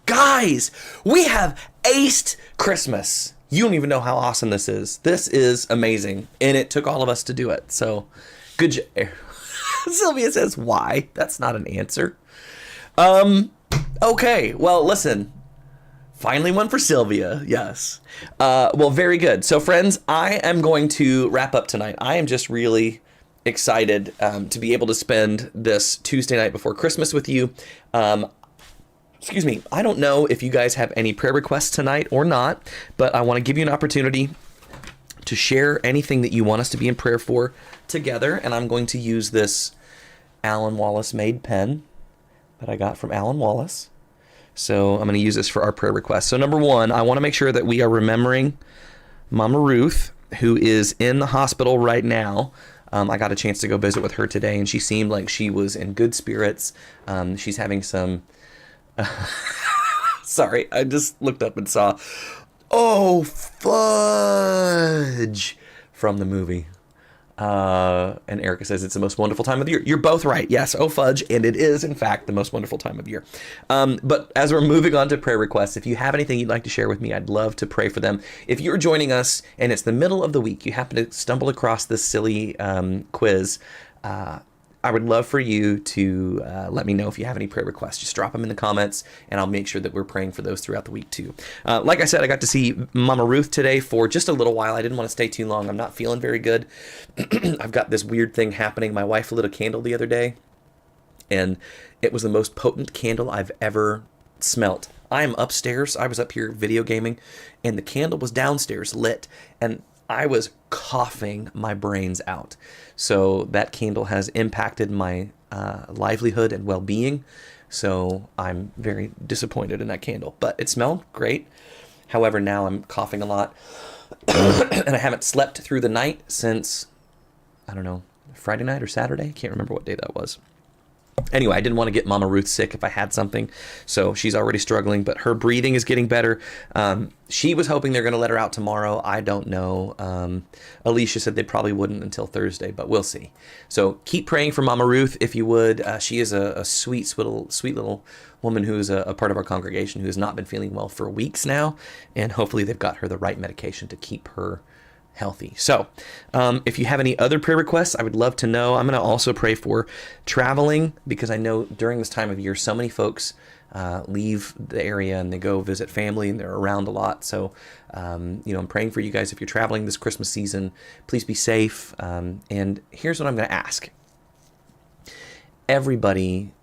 Guys, we have aced Christmas. You don't even know how awesome this is. This is amazing. And it took all of us to do it. So good job. Sylvia says why? That's not an answer. Okay. Well, listen. Finally one for Sylvia. Yes. Well, very good. So friends, I am going to wrap up tonight. I am just really excited to be able to spend this Tuesday night before Christmas with you. Excuse me. I don't know if you guys have any prayer requests tonight or not, but I want to give you an opportunity to share anything that you want us to be in prayer for together. And I'm going to use this Alan Wallace made pen that I got from Alan Wallace. So I'm going to use this for our prayer requests. So number one, I want to make sure that we are remembering Mama Ruth, who is in the hospital right now. I got a chance to go visit with her today, and she seemed like she was in good spirits. She's having some... Sorry, I just looked up and saw, oh, fudge from the movie. And Erica says it's the most wonderful time of the year. You're both right. Yes, oh, fudge. And it is, in fact, the most wonderful time of year. But as we're moving on to prayer requests, if you have anything you'd like to share with me, I'd love to pray for them. If you're joining us and it's the middle of the week, you happen to stumble across this silly quiz, I would love for you to let me know if you have any prayer requests. Just drop them in the comments, and I'll make sure that we're praying for those throughout the week too. Like I said, I got to see Mama Ruth today for just a little while. I didn't want to stay too long. I'm not feeling very good. I've got this weird thing happening. My wife lit a candle the other day, and it was the most potent candle I've ever smelt. I am upstairs. I was up here video gaming, and the candle was downstairs lit, and I was coughing my brains out. So that candle has impacted my livelihood and well-being. So I'm very disappointed in that candle. But it smelled great. However, now I'm coughing a lot. And I haven't slept through the night since, I don't know, Friday night or Saturday. I can't remember what day that was. Anyway, I didn't want to get Mama Ruth sick if I had something, so she's already struggling, but her breathing is getting better. She was hoping they're going to let her out tomorrow. I don't know. Alicia said they probably wouldn't until Thursday, but we'll see. So keep praying for Mama Ruth if you would. She is a sweet little woman who's a part of our congregation who has not been feeling well for weeks now, and hopefully they've got her the right medication to keep her healthy. So if you have any other prayer requests, I would love to know. I'm going to also pray for traveling, because I know during this time of year, so many folks leave the area and they go visit family and they're around a lot. So, I'm praying for you guys. If you're traveling this Christmas season, please be safe. And here's what I'm going to ask. Everybody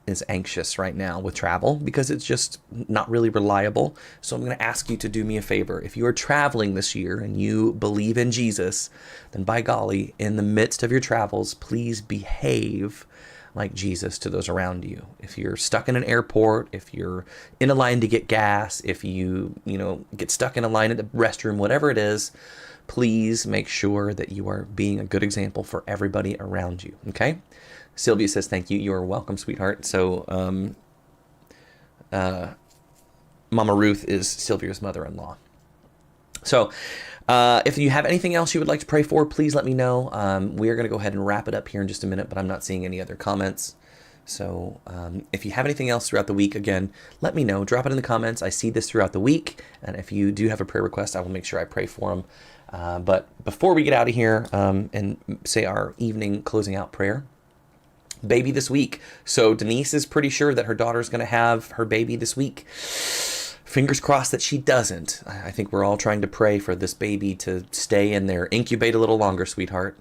is anxious right now with travel because it's just not really reliable. So I'm going to ask you to do me a favor. If you are traveling this year and you believe in Jesus, then by golly, in the midst of your travels, please behave like Jesus to those around you. If you're stuck in an airport, if you're in a line to get gas, if you get stuck in a line at the restroom, whatever it is, please make sure that you are being a good example for everybody around you. Okay? Sylvia says, thank you. You are welcome, sweetheart. So, Mama Ruth is Sylvia's mother-in-law. So, if you have anything else you would like to pray for, please let me know. We are going to go ahead and wrap it up here in just a minute, but I'm not seeing any other comments. So, if you have anything else throughout the week, again, let me know. Drop it in the comments. I see this throughout the week. And if you do have a prayer request, I will make sure I pray for them. But before we get out of here and say our evening closing out prayer, baby this week. So Denise is pretty sure that her daughter's going to have her baby this week. Fingers crossed that she doesn't. I think we're all trying to pray for this baby to stay in there, incubate a little longer, sweetheart.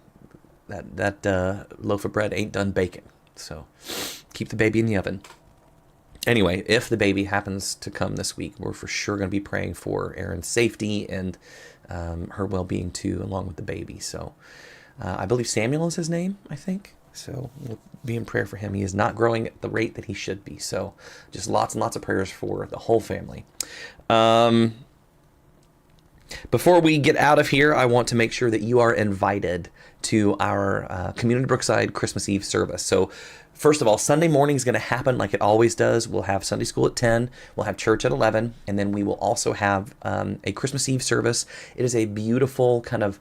That loaf of bread ain't done baking. So keep the baby in the oven. Anyway, if the baby happens to come this week, we're for sure going to be praying for Erin's safety and her well-being too, along with the baby. So I believe Samuel is his name, I think. So we'll be in prayer for him. He is not growing at the rate that he should be. So just lots and lots of prayers for the whole family. Before we get out of here, I want to make sure that you are invited to our Community Brookside Christmas Eve service. So first of all, Sunday morning is going to happen like it always does. We'll have Sunday school at 10. We'll have church at 11. And then we will also have a Christmas Eve service. It is a beautiful kind of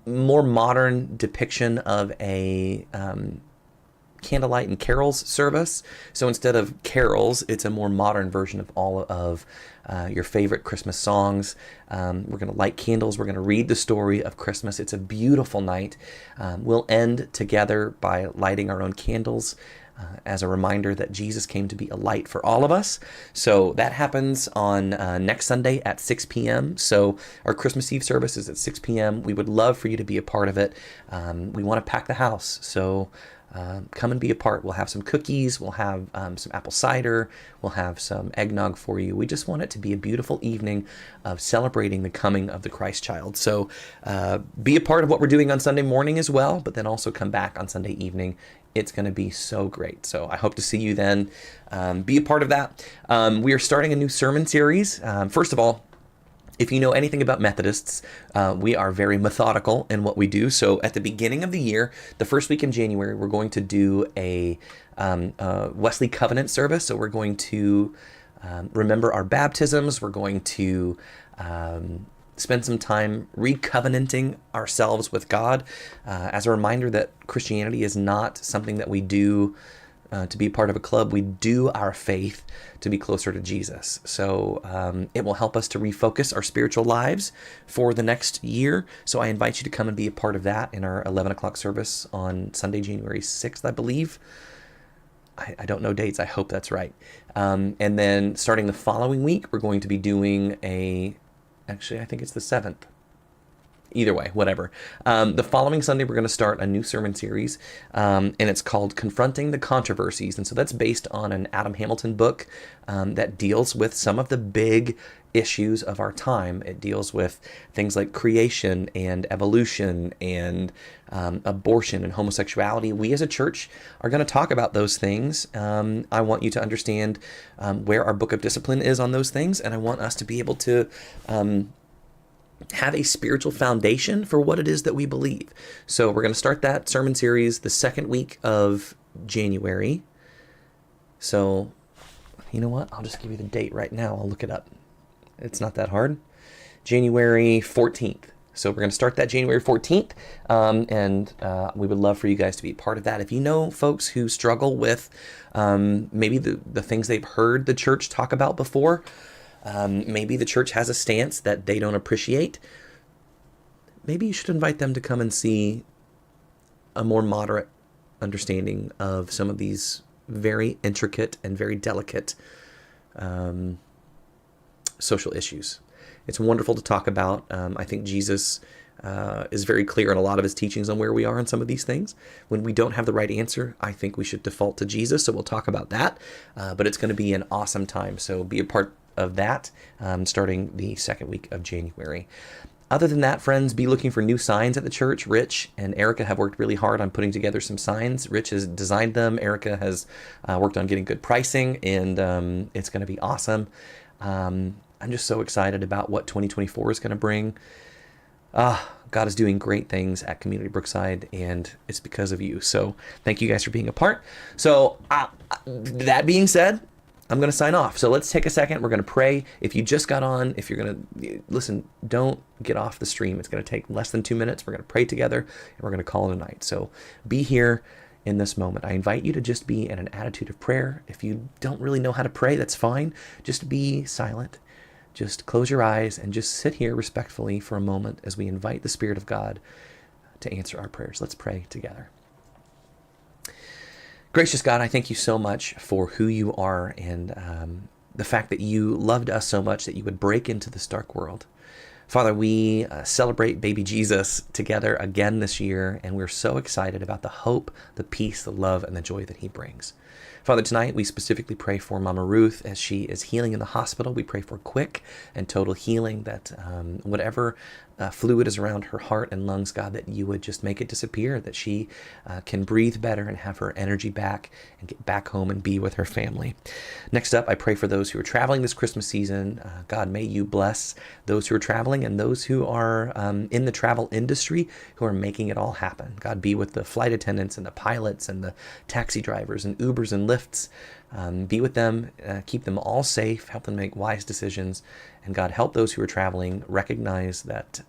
more modern depiction of a candlelight and carols service. So instead of carols, it's a more modern version of all of your favorite Christmas songs. We're going to light candles. We're going to read the story of Christmas. It's a beautiful night. We'll end together by lighting our own candles. as a reminder that Jesus came to be a light for all of us. So that happens on next Sunday at 6 p.m. So our Christmas Eve service is at 6 p.m. We would love for you to be a part of it. We want to pack the house. So come and be a part. We'll have some cookies. We'll have some apple cider. We'll have some eggnog for you. We just want it to be a beautiful evening of celebrating the coming of the Christ child. So be a part of what we're doing on Sunday morning as well, but then also come back on Sunday evening. It's going to be so great. So I hope to see you then. Be a part of that. We are starting a new sermon series. First of all, if you know anything about Methodists, we are very methodical in what we do. So at the beginning of the year, the first week in January, we're going to do a Wesley Covenant service. So we're going to remember our baptisms. We're going to spend some time recovenanting ourselves with God as a reminder that Christianity is not something that we do to be part of a club. We do our faith to be closer to Jesus. So it will help us to refocus our spiritual lives for the next year. So I invite you to come and be a part of that in our 11 o'clock service on Sunday, January 6th, I believe. I don't know dates. I hope that's right. And then starting the following week, we're going to be doing actually, I think it's the 7th. Either way, whatever. The following Sunday, we're going to start a new sermon series, and it's called Confronting the Controversies. And so that's based on an Adam Hamilton book that deals with some of the big issues of our time. It deals with things like creation and evolution and abortion and homosexuality. We as a church are going to talk about those things. I want you to understand where our book of discipline is on those things, and I want us to be able to have a spiritual foundation for what it is that we believe. So we're going to start that sermon series the second week of January. So you know what? I'll just give you the date right now. I'll look it up. It's not that hard. January 14th. So we're going to start that January 14th, and we would love for you guys to be part of that. If you know folks who struggle with maybe the things they've heard the church talk about before, maybe the church has a stance that they don't appreciate, maybe you should invite them to come and see a more moderate understanding of some of these very intricate and very delicate social issues. It's wonderful to talk about. I think Jesus is very clear in a lot of his teachings on where we are on some of these things. When we don't have the right answer, I think we should default to Jesus. So we'll talk about that. But it's going to be an awesome time. So be a part of that starting the second week of January. Other than that, friends, be looking for new signs at the church. Rich and Erica have worked really hard on putting together some signs. Rich has designed them. Erica has worked on getting good pricing, and it's going to be awesome. I'm just so excited about what 2024 is going to bring. God is doing great things at Community Brookside, and it's because of you. So thank you guys for being a part. So that being said, I'm going to sign off. So let's take a second. We're going to pray. If you just got on, if you're going to listen, don't get off the stream. It's going to take less than 2 minutes. We're going to pray together, and we're going to call it a night. So be here in this moment. I invite you to just be in an attitude of prayer. If you don't really know how to pray, that's fine. Just be silent. Just close your eyes and just sit here respectfully for a moment as we invite the Spirit of God to answer our prayers. Let's pray together. Gracious God, I thank you so much for who you are and the fact that you loved us so much that you would break into this dark world. Father, we celebrate baby Jesus together again this year, and we're so excited about the hope, the peace, the love, and the joy that he brings. Father, tonight we specifically pray for Mama Ruth as she is healing in the hospital. We pray for quick and total healing, that whatever fluid is around her heart and lungs, God, that you would just make it disappear, that she can breathe better and have her energy back and get back home and be with her family. Next up, I pray for those who are traveling this Christmas season. God, may you bless those who are traveling and those who are in the travel industry who are making it all happen. God, be with the flight attendants and the pilots and the taxi drivers and Ubers and Lyfts. Be with them, keep them all safe, help them make wise decisions, and God, help those who are traveling recognize that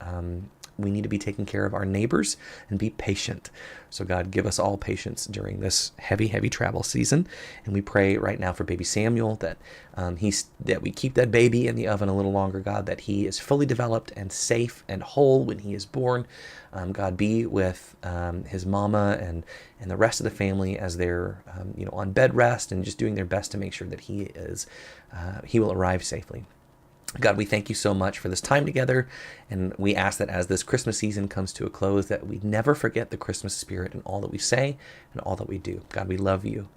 we need to be taking care of our neighbors and be patient. So God, give us all patience during this heavy, heavy travel season. And we pray right now for baby Samuel that that we keep that baby in the oven a little longer, God, that he is fully developed and safe and whole when he is born. God, be with his mama and the rest of the family as they're on bed rest and just doing their best to make sure that he will arrive safely. God, we thank you so much for this time together, and we ask that as this Christmas season comes to a close, that we never forget the Christmas spirit in all that we say and all that we do. God, we love you.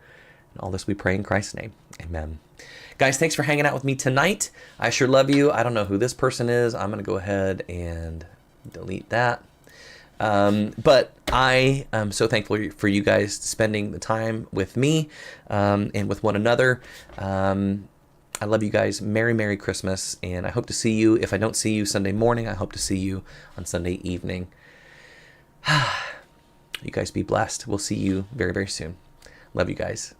And all this we pray in Christ's name. Amen. Guys, thanks for hanging out with me tonight. I sure love you. I don't know who this person is. I'm going to go ahead and delete that. But I am so thankful for you guys spending the time with me and with one another. I love you guys. Merry, Merry Christmas. And I hope to see you. If I don't see you Sunday morning, I hope to see you on Sunday evening. You guys be blessed. We'll see you very, very soon. Love you guys.